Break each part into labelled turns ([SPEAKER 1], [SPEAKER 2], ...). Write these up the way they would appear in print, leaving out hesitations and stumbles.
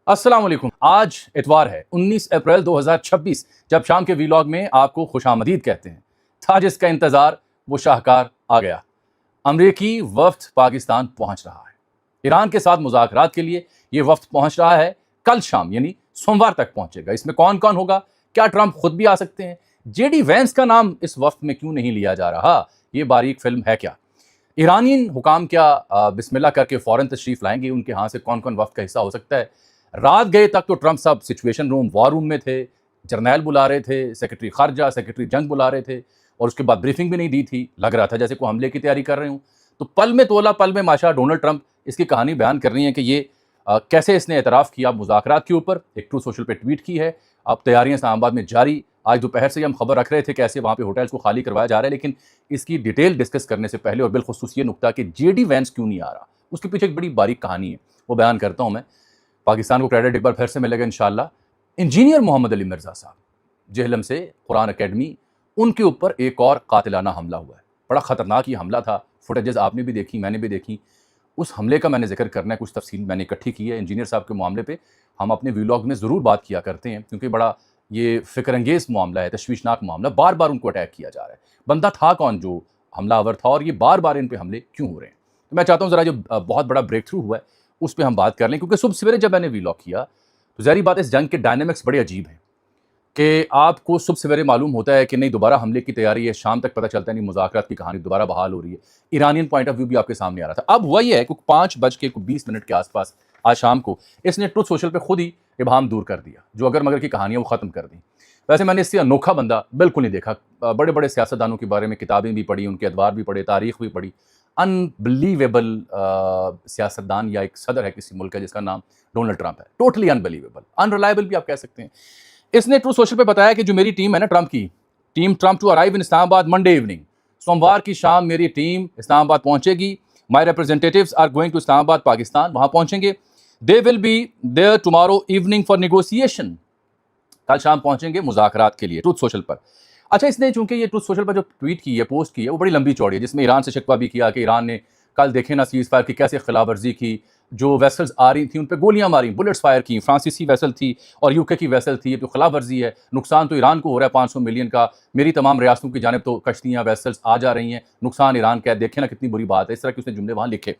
[SPEAKER 1] अस्सलाम वालेकुम। आज इतवार है 19 अप्रैल 2026। जब शाम के वीलॉग में आपको खुशामदीद कहते हैं। था जिसका इंतजार वो शाहकार आ गया। अमरीकी वफ्द पाकिस्तान पहुंच रहा है। ईरान के साथ मुज़ाकरात के लिए ये वफ्द पहुंच रहा है। कल शाम यानी सोमवार तक पहुंचेगा। इसमें कौन कौन होगा? क्या ट्रंप खुद भी आ सकते हैं? जेडी वैंस का नाम इस वफ्द में क्यों नहीं लिया जा रहा? ये बारीक फिल्म है क्या? ईरानियन हुकाम क्या बिस्मिल्लाह करके फौरन तशरीफ लाएंगे? उनके यहाँ से कौन कौन वफ्द का हिस्सा हो सकता है? रात गए तक तो ट्रंप साहब सिचुएशन रूम वॉर रूम में थे। जर्नैल बुला रहे थे, सेक्रेटरी खारजा, सेक्रेटरी जंग बुला रहे थे और उसके बाद ब्रीफिंग भी नहीं दी थी। लग रहा था जैसे कोई हमले की तैयारी कर रहे हूँ। तो पल में तोला पल में माशा डोनाल्ड ट्रंप इसकी कहानी बयान कर रही है कि ये कैसे इसने एतराफ़ किया मुज़ाकरात के ऊपर। एक ट्रू सोशल पे ट्वीट की है। अब तैयारियां इस्लामाबाद में जारी। आज दोपहर से हम खबर रख रहे थे कैसे वहाँ पे होटल्स को खाली करवाया जा रहा है, लेकिन इसकी डिटेल डिस्कस करने से पहले और बिलखुसूस ये नुकता कि जेडी वैंस क्यों नहीं आ रहा, उसके पीछे एक बड़ी बारीक कहानी है, वो बयान करता हूँ मैं। पाकिस्तान को क्रेडिट एक बार फिर से मिलेगा इंशाल्लाह। इंजीनियर मोहम्मद अली मिर्ज़ा साहब जेहलम से कुरान अकेडमी, उनके ऊपर एक और कातिलाना हमला हुआ है। बड़ा ख़तरनाक ये हमला था। फुटेजेस आपने भी देखी, मैंने भी देखी। उस हमले का मैंने जिक्र करना है, कुछ तफसील मैंने इकट्ठी की है। इंजीनियर साहब के मामले पे हम अपने व्लॉग में ज़रूर बात किया करते हैं, क्योंकि बड़ा ये फ़िक्रअंगेज़ मामला है, तशवीशनाक मामला। बार बार उनको अटैक किया जा रहा है। बंदा था कौन जो हमलावर था, और ये बार बार इन पर हमले क्यों हो रहे हैं? तो मैं चाहता हूँ ज़रा जो बहुत बड़ा ब्रेक थ्रू हुआ है उस पर हम बात कर लें, क्योंकि सुबह सवेरे जब मैंने व्लॉग किया तो ज़ाहिर बात है इस जंग के डायनामिक्स बड़े अजीब हैं कि आपको सुबह सवेरे मालूम होता है कि नहीं दोबारा हमले की तैयारी है, शाम तक पता चलता है नहीं मुज़ाकरात की कहानी दोबारा बहाल हो रही है। ईरानियन पॉइंट ऑफ व्यू भी आपके सामने आ रहा था। अब वही है कि 5:20 के आसपास आज शाम को इसने ट्रुथ सोशल पे खुद ही इबाहम दूर कर दिया, जो अगर मगर की कहानियाँ वो ख़त्म कर दी। वैसे मैंने इससे अनोखा बंदा बिल्कुल नहीं देखा। बड़े बड़े सियासतदानों के बारे में किताबें भी पढ़ी, उनके अखबार भी पढ़े, तारीख भी पढ़ी। अनबिलीवेबल सियासतदान या एक सदर है किसी मुल्क का जिसका नाम डोनाल्ड ट्रंप है। टोटली अनबिलीवेबल, अनरिलायबल भी आप कह सकते हैं। इसने ट्रू सोशल पे बताया कि जो मेरी टीम है ना, ट्रंप की टीम, Trump to arrive in Islamabad Monday evening, सोमवार की शाम मेरी टीम इस्लामाबाद पहुंचेगी। My representatives are going to Islamabad, Pakistan, वहां पहुंचेंगे। They will be there tomorrow evening for negotiation, कल शाम पहुंचेंगे मुज़ाकरात के लिए, ट्रूथ सोशल पर। अच्छा, इसने चूंकि ये ट्रूथ सोशल पर जो ट्वीट की है, पोस्ट की है, वो बड़ी लंबी चौड़ी है, जिसमें ईरान से शिकवा भी किया कि ईरान ने कल देखे ना सीज़ फायर की कैसे खिलाफ वर्जी की, जो वेसल्स आ रही थी उन पर गोलियां मारी, बुलेट्स फायर की। फ्रांसीसी वेसल थी और यूके की वेसल थी। ये तो खिलाफ वर्जी है। नुकसान तो ईरान को हो रहा है 500 मिलियन का। मेरी तमाम रियासतों की जानिब तो कश्तियाँ वेसल्स आ जा रही हैं, नुकसान ईरान का है, देखें ना कितनी बुरी बात है। इस तरह के उसने जुमले वहाँ लिखे।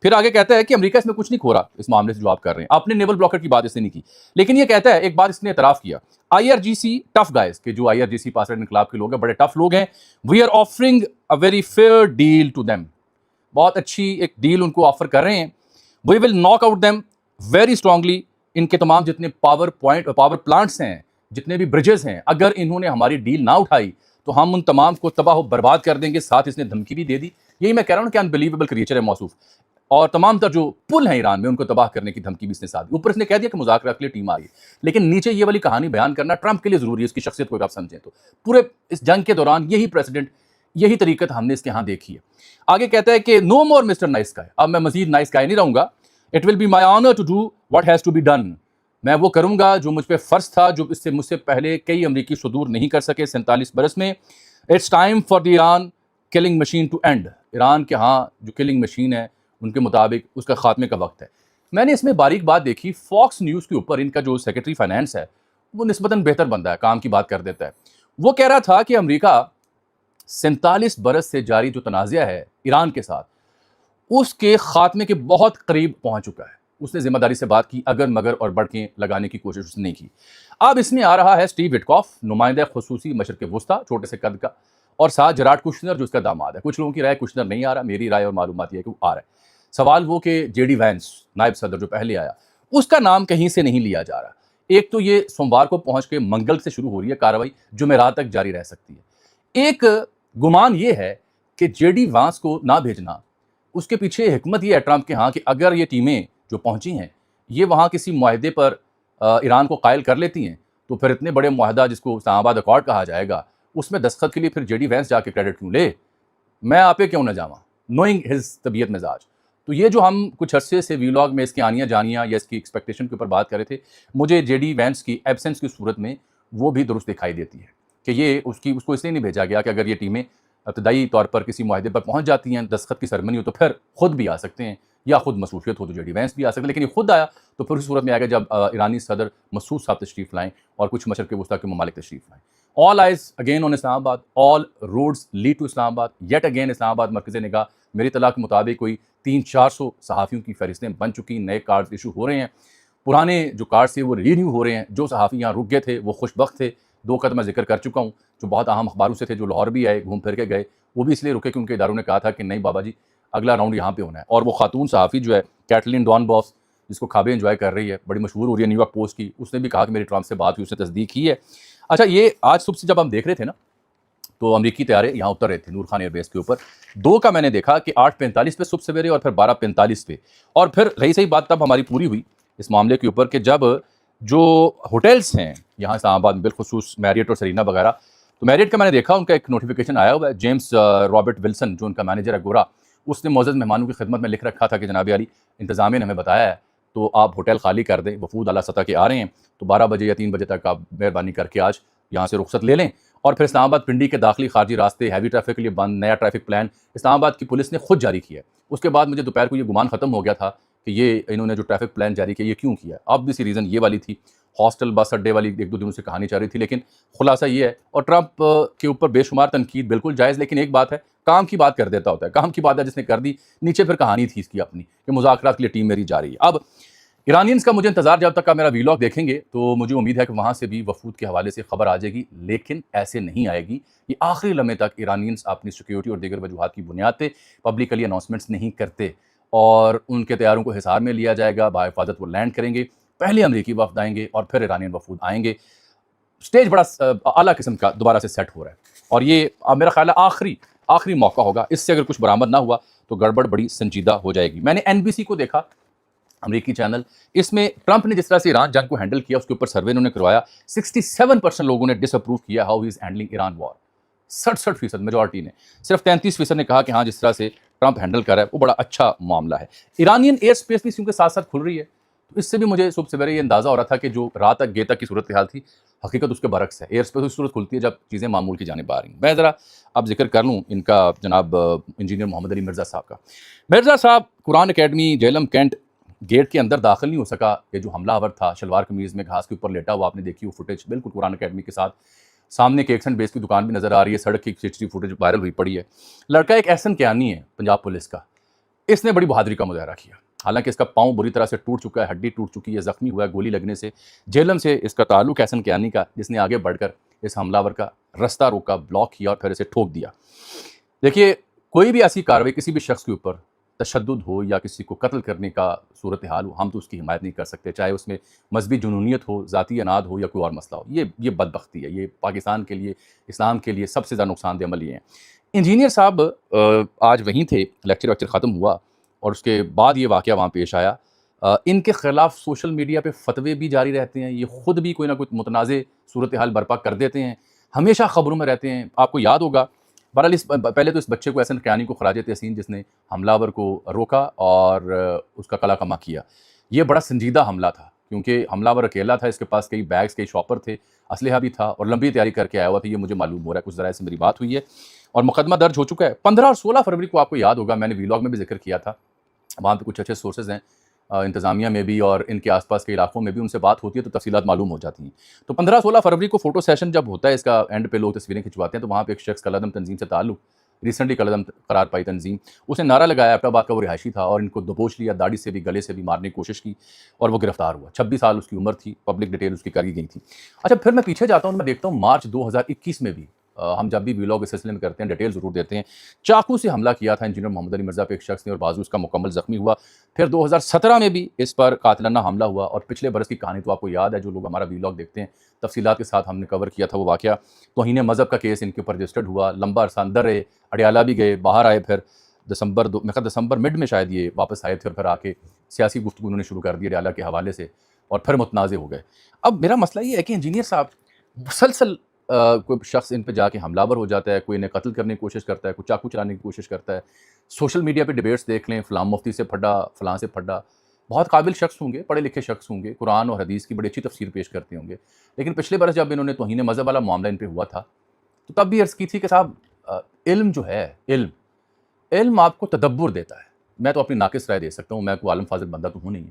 [SPEAKER 1] फिर आगे कहता है कि अमेरिका इसमें कुछ नहीं खो रहा, इस मामले से जो आप कर रहे हैं। आपने नेवल ब्लॉकर की बात इसने नहीं की, लेकिन ये कहता है, एक बात इसने एतराफ़ किया, IRGC टफ गाइज के, जो IRGC पासवर्ड इनकलाब के लोग हैं, बड़े टफ लोग हैं। We are offering a very fair deal to them, बहुत अच्छी एक डील उनको ऑफर कर रहे हैं। We will knock out them very strongly. इनके तमाम जितने पावर प्लांट्स हैं, जितने भी ब्रिजेस हैं, अगर इन्होंने हमारी डील ना उठाई तो हम उन तमाम को तबाह बर्बाद कर देंगे। साथ इसने धमकी भी दे दी। यही मैं कह रहा हूँ कि अनबिलीवेबल क्रिएचर है मौसूफ। और तमाम तर जो पुल हैं ईरान में, उनको तबाह करने की धमकी भी इसने साथ दी। ऊपर इसने कह दिया कि मुज़ाकरात के लिए टीम आ गई, लेकिन नीचे ये वाली कहानी बयान करना ट्रंप के लिए जरूरी है, इसकी शख्सियत को आप समझें तो। पूरे इस जंग के दौरान यही प्रेसिडेंट, यही तरीकत हमने इसके यहाँ देखी है। आगे कहता है कि no more mister nice guy, अब मैं मजीद नाइस गाय नहीं रहूंगा। It will be my honour to do what has to be done, मैं वो करूंगा जो मुझ पर फ़र्ज था, जो इससे मुझसे पहले कई अमरीकी सुदूर नहीं कर सके 47 बरस में। It's time for the Iran killing machine to end, Iran के यहाँ जो किलिंग मशीन है उनके मुताबिक उसका खात्मे का वक्त है। मैंने इसमें बारीक बात देखी, फॉक्स न्यूज़ के ऊपर इनका जो सेक्रेटरी फाइनेंस है वो निस्बतन बेहतर बंदा है, काम की बात कर देता है। वो कह रहा था कि अमेरिका 47 बरस से जारी जो तनाज़ा है ईरान के साथ, उसके खात्मे के बहुत करीब पहुंच चुका है। उसने जिम्मेदारी से बात की, अगर मगर और बढ़कें लगाने की कोशिश उसने नहीं की। अब इसमें आ रहा है स्टीव विटकॉफ, नुमाइंदा खुसूसी मशरक़ वुस्ता, छोटे से कद का, और साथ जराड कुशनर जो उसका दामाद है। कुछ लोगों की राय कुशनर नहीं आ रहा, मेरी राय और मालूमात यह है कि वो आ रहा है। सवाल वो कि जेडी वैंस नायब सदर जो पहले आया, उसका नाम कहीं से नहीं लिया जा रहा। एक तो ये सोमवार को पहुंच के मंगल से शुरू हो रही है कार्रवाई, जुमेरात तक जारी रह सकती है। एक गुमान ये है कि जेडी वांस को ना भेजना, उसके पीछे हिकमत ये है ट्रंप के यहाँ कि अगर ये टीमें जो पहुंची हैं ये वहाँ किसी मुआहदे पर ईरान को कायल कर लेती हैं, तो फिर इतने बड़े मुआहदा जिसको इस्लामाबाद अकॉर्ड कहा जाएगा, उसमें दस्तखत के लिए फिर जेडी वैंस जाके क्रेडिट क्यों ले? मैं आपे क्यों ना जावा, नोइंग हिज तबीयत मिजाज। तो ये जो हम कुछ अरसे से व्लॉग में इसकी आनियाँ जानियाँ या इसकी एक्सपेक्टेशन के ऊपर बात कर रहे थे, मुझे जेडी वैंस की एब्सेंस की सूरत में वो भी दुरुस्त दिखाई देती है कि ये उसको इसलिए नहीं भेजा गया कि अगर ये टीमें इब्तदाई तौर पर किसी मुआहदे पर पहुंच जाती हैं, दस्तखत की सरमनी हो, तो फिर खुद भी आ सकते हैं या खुद मसरूफियत हो तो जेडी वैंस भी आ सकते, लेकिन ये खुद आया तो फिर उसी सूरत में आएगा जब ईरानी सदर मसूद साहब तशरीफ़ लाएँ और कुछ मशरक़ वस्ता के ममालिक तशरीफ़ लाएँ। All eyes again on Islamabad, all roads lead to Islamabad, yet again Islamabad मरकज़ निगाह। मेरी इत्तला के मुताबिक कोई 300-400 सहाफ़ियों की फ़हरिस्तें बन चुकी, नए कार्ड इशू हो रहे हैं, पुराने जो कार्ड्स थे वो रिन्यू हो रहे हैं। जो सहाफ़ी यहाँ रुक गए थे वो खुशबख्त थे। 2 का तो मैं ज़िक्र कर चुका हूँ, जो बहुत अहम अखबारों से थे, जो लाहौर भी आए, घूम फिर के गए, वो भी इसलिए रुके कि उनके इदारों ने कहा था कि नहीं बाबा जी, अगला राउंड यहाँ पे होना है। और वो खातून सहाफ़ी जो है कैटलिन डॉन बॉस, जिसको ख़ाबें एंजॉय कर रही है, बड़ी मशहूर हो रही है न्यूयॉर्क पोस्ट की, उसने भी कहा कि मेरी ट्रंप से बात हुई, उसने तस्दीक की है। अच्छा, ये आज सुबह से जब हम देख रहे थे ना, तो अमरीकी तैयारे यहाँ उतर रहे थे नूर खान एयरबेस के ऊपर। 2 का मैंने देखा कि 8:45 पे सुबह सवेरे और फिर 12:45 पे, और फिर रही सही बात तब हमारी पूरी हुई इस मामले के ऊपर कि जब जो होटल्स हैं यहाँ इस्लामाबाद में, बिलखुसूस मैरियट और सरीना वगैरह, तो मैरियट का मैंने देखा उनका एक नोटिफिकेशन आया हुआ है। जेम्स रॉबर्ट विल्सन जो उनका मैनेजर है गोरा, उसने मौजूद मेहमानों की खिदमत में लिख रखा था कि जनाब अली, इंतज़ामिया ने हमें बताया है तो आप होटल खाली कर दें, वफूद आला सतह के आ रहे हैं, तो 12 बजे या 3 बजे तक आप मेहरबानी करके आज यहाँ से रुख्सत ले लें। और फिर इस्लामाबाद पिंडी के दाखिली खारजी रास्ते हैवी ट्रैफिक के लिए बंद, नया ट्रैफिक प्लान इस्लामाबाद की पुलिस ने खुद जारी किया है। उसके बाद मुझे दोपहर को ये गुमान खत्म हो गया था कि ये इन्होंने जो ट्रैफिक प्लान जारी किया ये क्यों किया। अब भी सी रीज़न ये वाली थी, हॉस्टल बस अड्डे वाली 1-2 दिनों से कहानी चल रही थी, लेकिन खुलासा ये है। और ट्रंप के ऊपर बेशुमार तनकीद बिल्कुल जायज़, लेकिन एक बात है, काम की बात कर देता होता है। काम की बात है जिसने कर दी, नीचे फिर कहानी थी इसकी अपनी कि मुज़ाकरात के लिए टीम मेरी जा रही है। अब ईरानियंस का मुझे इंतजार, जब तक का मेरा वीलॉग देखेंगे तो मुझे उम्मीद है कि वहाँ से भी वफूद के हवाले से खबर आ जाएगी, लेकिन ऐसे नहीं आएगी। ये आखिरी लम्हे तक ईरानियंस अपनी सिक्योरिटी और दीगर वजूहात की बुनियाद पर पब्लिकली अनाउंसमेंट्स नहीं करते और उनके तैयारों को हिसार में लिया जाएगा। बाहिफाजत वो लैंड करेंगे, पहले अमरीकी वफद आएंगे और फिर ईरानियन वफूद आएंगे। स्टेज बड़ा आला किस्म का दोबारा से सेट हो रहा है और ये मेरा ख्याल है आखिरी मौका होगा। इससे अगर कुछ बरामद ना हुआ तो गड़बड़ बड़ी संजीदा हो जाएगी। मैंने NBC को देखा, अमेरिकी चैनल, इसमें ट्रंप ने जिस तरह से ईरान जंग को हैंडल किया उसके ऊपर सर्वे उन्होंने करवाया। 67% लोगों ने डिसअप्रूव किया how he is handling Iran war. 67% majority ने। सिर्फ 33% ने कहा कि हाँ, जिस तरह से ट्रंप हैंडल कर रहा है वो बड़ा अच्छा मामला है। ईरानियन एयर स्पेस भी इसी के साथ साथ खुल रही है, तो इससे भी मुझे सुबह सवेरे ये अंदाज़ा हो रहा था कि जो रात तक गे तक की सूरत हाल थी, हकीकत उसके बरक्स है। एयर स्पेस उस सूरत खुलती है जब चीज़ें मामूल की जानिब आ रही हैं। मैं ज़रा अब जिक्र कर लूँ इनका, जनाब इंजीनियर मोहम्मद अली मिर्ज़ा साहब का। मिर्ज़ा साहब Quran Academy Jhelum Cantt gate के अंदर दाखिल नहीं हो सका। ये जो हमलावर था शलवार कमीज़ में घास के ऊपर लेटा हुआ, आपने देखी वो फुटेज, बिल्कुल कुरान अकेडमी के साथ। सामने एक एक्सन बेस की दुकान भी नज़र आ रही है, सड़क की CCTV फुटेज वायरल हुई पड़ी है। लड़का एक एहसन कियानी है पंजाब पुलिस का, इसने बड़ी बहादुरी का मुजाहरा किया। हालांकि इसका पाँव बुरी तरह से टूट चुका है, हड्डी टूट चुकी है, ज़ख्मी हुआ है गोली लगने से। जेलम से इसका ताल्लुक एहसन कियानी का, जिसने आगे बढ़कर इस हमलावर का रास्ता रोका, ब्लॉक किया और फिर इसे ठोक दिया। देखिए, कोई भी ऐसी कार्रवाई किसी भी शख्स के ऊपर तशद्दुद हो या किसी को कत्ल करने का सूरत हाल हो, हम तो उसकी हिमायत नहीं कर सकते, चाहे उसमें मजहबी जुनूनियत हो, ज़ाती अनाद हो या कोई और मसला हो। ये बदबख्ती है, ये पाकिस्तान के लिए, इस्लाम के लिए सबसे ज़्यादा नुकसानदेह अमल ये हैं। इंजीनियर साहब आज वहीं थे, लेक्चर ख़त्म हुआ और उसके बाद ये वाक़या वहाँ पेश आया। इनके ख़िलाफ़ सोशल मीडिया पे फतवे भी जारी रहते हैं, ये ख़ुद भी कोई ना कोई मुतनाज़ सूरत हाल बर्पा कर देते हैं, हमेशा ख़बरों में रहते हैं। आपको याद होगा, बहरहाल पहले तो इस बच्चे को, एहसन कियानी को खराज तहसीन, जिसने हमलावर को रोका और उसका कला कमा किया। ये बड़ा संजीदा हमला था क्योंकि हमलावर अकेला था, इसके पास कई बैग्स, कई शॉपर थे, असलहा भी था और लंबी तैयारी करके आया हुआ था। ये मुझे मालूम हो रहा है, कुछ ज़राए से मेरी बात हुई है और मुकदमा दर्ज हो चुका है। 15 और 16 फरवरी को आपको याद होगा, मैंने वीलॉग में भी जिक्र किया था। वहाँ पे कुछ अच्छे सोर्सेज हैं इंतज़ामिया में भी और इनके आसपास के इलाकों में भी, उनसे बात होती है तो तफसीलात मालूम हो जाती हैं। तो 15-16 फरवरी को फ़ोटो सेशन जब होता है, इसका एंड पे लोग तस्वीरें खिंचवाते हैं, तो वहाँ पे एक शख्स कलअदम तंजीम से ताल्लुक़, रिसेंटली कलअदम करार पाई तंजीम, उसने नारा लगाया, एबटाबाद का वो रिहायशी था और इनको दबोच लिया, दाढ़ी से भी गले से भी मारने की कोशिश की और वो गिरफ्तार हुआ। 26 साल उसकी उम्र थी, पब्लिक डिटेल उसकी करी गई थी। अच्छा, फिर मैं पीछे जाता हूँ, मैं देखता हूँ मार्च 2021 में भी, हम जब भी वीलॉग इस सिलसिले में करते हैं डिटेल ज़रूर देते हैं, चाकू से हमला किया था इंजीनियर मोहम्मद अली मिर्ज़ा पे एक शख्स ने और बाजू उसका मुकम्मल ज़ख्मी हुआ। फिर 2017 में भी इस पर कातिलाना हमला हुआ और पिछले बरस की कहानी तो आपको याद है, जो लोग हमारा वीलॉग देखते हैं तफसीलात के साथ हमने कवर किया था वो वाक़या। तौहीन मज़हब का केस इनके ऊपर रजिस्टर्ड हुआ, लंबा अरसा अंदर रहे, अडयाला भी गए, बाहर आए, फिर दिसंबर मिड में शायद ये वापस आए थे और फिर आके सियासी गुफ्तगू उन्होंने शुरू कर दी अडयाला के हवाले से और फिर मुतनाज़ हो गए। अब मेरा मसला ये है कि इंजीनियर साहब मुसलसल कोई शख्स इन पे जाके हमलावर हो जाता है, कोई इन्हें कत्ल करने की कोशिश करता है, कोई चाकू चलाने की कोशिश करता है। सोशल मीडिया पे डिबेट्स देख लें, फ़लाँ मुफ्ती से फड्डा, फ़लाँ से फड्डा। बहुत काबिल शख्स होंगे, पढ़े लिखे शख्स होंगे, कुरान और हदीस की बड़ी अच्छी तफसीर पेश करते होंगे, लेकिन पिछले बरस जब इन्होंने तौहीन मज़हब वाला मामला इन पे हुआ था, तो तब भी अर्ज़ की थी कि साहब, इल्म जो है, इल्म आपको तदब्बुर देता है, मैं तो अपनी नाक़िस राय दे सकता हूँ, मैं कोई आलम फाज़िल बंदा तो हूँ नहीं।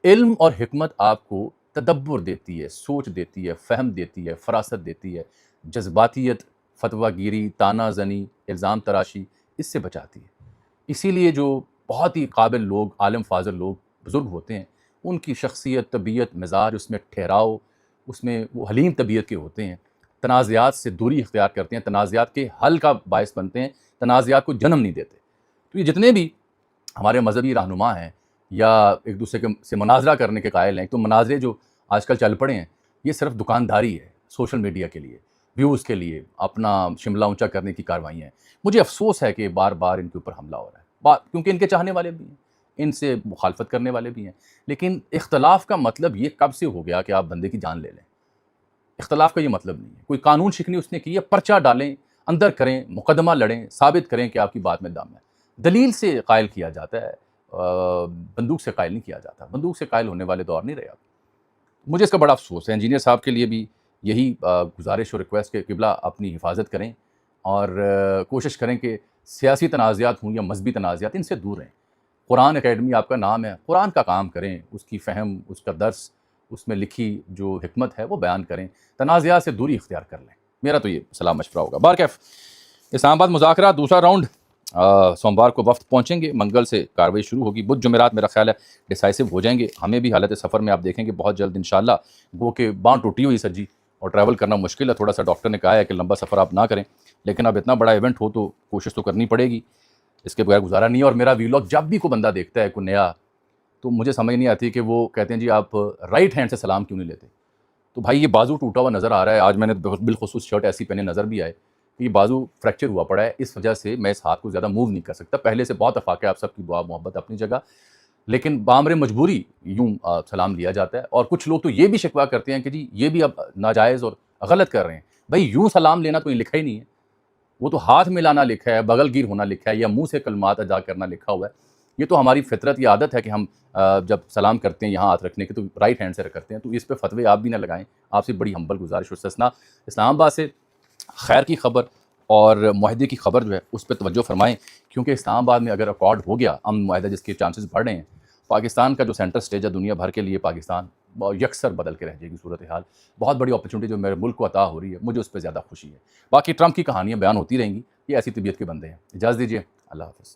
[SPEAKER 1] इल्म और हिकमत आपको तदब्बुर देती है, सोच देती है, फ़हम देती है, फ़रासत देती है, जज़्बातियत, फ़तवागिरी, ताना-ज़नी, इल्ज़ाम तराशी इससे बचाती है। इसीलिए जो बहुत ही काबिल लोग, आलिम फ़ाज़िल लोग, बुज़ुर्ग होते हैं, उनकी शख़्सियत, तबीयत, मिज़ाज, उसमें ठहराव, उसमें वो हलीम तबीयत के होते हैं। तनाज़ात से दूरी इख्तियार करते हैं, तनाज़ात के हल का बायस बनते हैं, तनाज़ात को जन्म नहीं देते। तो ये जितने भी हमारे मज़हबी रहनुमा हैं या एक दूसरे के से मुनाज़रा करने के कायल हैं, तो मुनाज़रे जो आजकल चल पड़े हैं, ये सिर्फ़ दुकानदारी है, सोशल मीडिया के लिए, व्यूज़ के लिए, अपना शिमला ऊँचा करने की कार्रवाइयाँ हैं। मुझे अफ़सोस है कि बार-बार इनके ऊपर हमला हो रहा है, क्योंकि इनके चाहने वाले भी हैं, इनसे मुखालफत करने वाले भी हैं। लेकिन इख्तिलाफ़ का मतलब ये कब से हो गया कि आप बंदे की जान ले लें? इख्तिलाफ़ का ये मतलब नहीं है। कोई कानून शिकनी उसने की है, पर्चा डालें, अंदर करें, मुकदमा लड़ें, साबित करें कि आपकी बात में दम है। दलील से कायल किया जाता है, बंदूक से कायल नहीं किया जाता। बंदूक से कायल होने वाले दौर नहीं रहे अब। मुझे इसका बड़ा अफ़सोस है। इंजीनियर साहब के लिए भी यही गुज़ारिश और रिक्वेस्ट कि क़िबला अपनी हिफ़ाज़त करें और कोशिश करें कि सियासी तनाज़ात हों या मज़हबी तनाज़ात, इनसे दूर रहें। कुरान अकेडमी आपका नाम है, कुरान का काम करें, उसकी फ़हम, उसका दर्स, उसमें लिखी जो हिकमत है वो बयान करें, तनाज़ात से दूरी इख्तियार कर लें। मेरा तो ये सलाह मशवरा होगा। बारकैफ़ इस्लामाबाद मुज़ाकरा दूसरा राउंड सोमवार को वफ़द पहुँचेंगे, मंगल से कार्रवाई शुरू होगी, बुध जुमेरात मेरा ख़्याल है डिसाइसिव हो जाएंगे। हमें भी हालत सफ़र में आप देखेंगे बहुत जल्द इंशाअल्लाह, गो के बाँह टूटी हुई सर जी, और ट्रैवल करना मुश्किल है थोड़ा-सा। डॉक्टर ने कहा है कि लंबा सफ़र आप ना करें, लेकिन अब इतना बड़ा इवेंट हो तो कोशिश तो करनी पड़ेगी, इसके बगैर गुज़ारा नहीं है। और मेरा वीलॉग जब भी कोई बंदा देखता है, कोई नया, तो मुझे समझ नहीं आती कि वो कहते हैं जी आप राइट हैंड से सलाम क्यों नहीं लेते? तो भाई ये बाजू टूटा हुआ नज़र आ रहा है, आज मैंने बिलख़ुसूस शर्ट ऐसी पहने नज़र भी आए, ये बाजू फ्रैक्चर हुआ पड़ा है, इस वजह से मैं इस हाथ को ज़्यादा मूव नहीं कर सकता। पहले से बहुत इत्तेफ़ाक है, आप सबकी दुआ मोहब्बत अपनी जगह, लेकिन बामरे मजबूरी यूँ सलाम लिया जाता है। और कुछ लोग तो ये भी शिकवा करते हैं कि जी ये भी अब नाजायज़ और गलत कर रहे हैं। भाई यूँ सलाम लेना तो लिखा ही नहीं है, वो तो हाथ मिलाना लिखा है, बगलगीर होना लिखा है, या मुँह से कलमात अदा करना लिखा हुआ है। ये तो हमारी फितरत, ये आदत है कि हम जब सलाम करते हैं यहाँ हाथ रखने की तो राइट हैंड से करते हैं। तो इस पे फतवे आप भी ना लगाएं, आपसे बड़ी हम्बल गुजारिश। इस्तिस्ना इस्लामाबाद से खैर की खबर और मुआहदे की खबर जो है उस पर तवज्जो फरमाएं, क्योंकि इस्लामाबाद में अगर अकॉर्ड हो गया, अमन मुआहदा जिसके चांसेस बढ़ रहे हैं, पाकिस्तान का जो सेंटर स्टेज है दुनिया भर के लिए, पाकिस्तान यकसर बदल के रह जाएगी सूरत हाल। बहुत बड़ी अपॉर्चुनिटी जो मेरे मुल्क को अता हो रही है, मुझे उस पर ज़्यादा खुशी है। बाकी ट्रंप की कहानियाँ बयान होती रहेंगी, ये ऐसी तबीयत के बंदे हैं। इजाज़त दीजिए, अल्लाह हाफ़िज़।